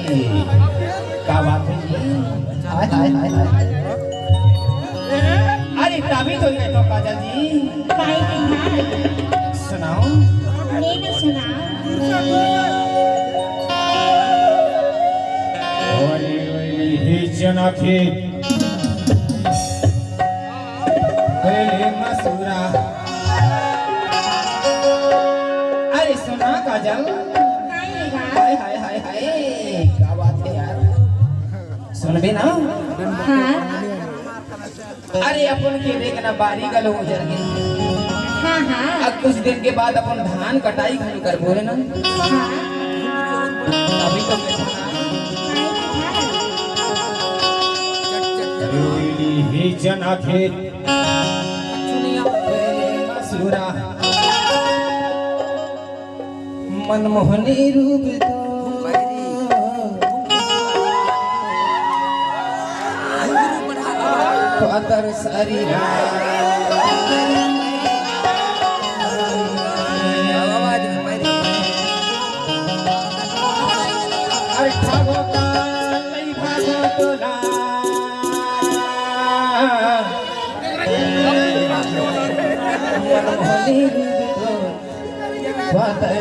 क्या बात है जी? हाय हाय हाय हाय। अरे तभी तो ये तो काजल जी काय है सुनाओ। ले न सुना ही जना थे पहले मसूरा। अरे सुना काजल। हाय हाय हाय हाय क्या बात है यार सुन भी ना। हाँ अरे अपन के देखना बारी गलो उजर गई। हाँ हाँ अब कुछ दिन के बाद अपन धान कटाई खड़ी कर बोले ना। हाँ अभी तो ही जना खेत मसूरा मनमोहनी रूप तो अतर शरीर बादर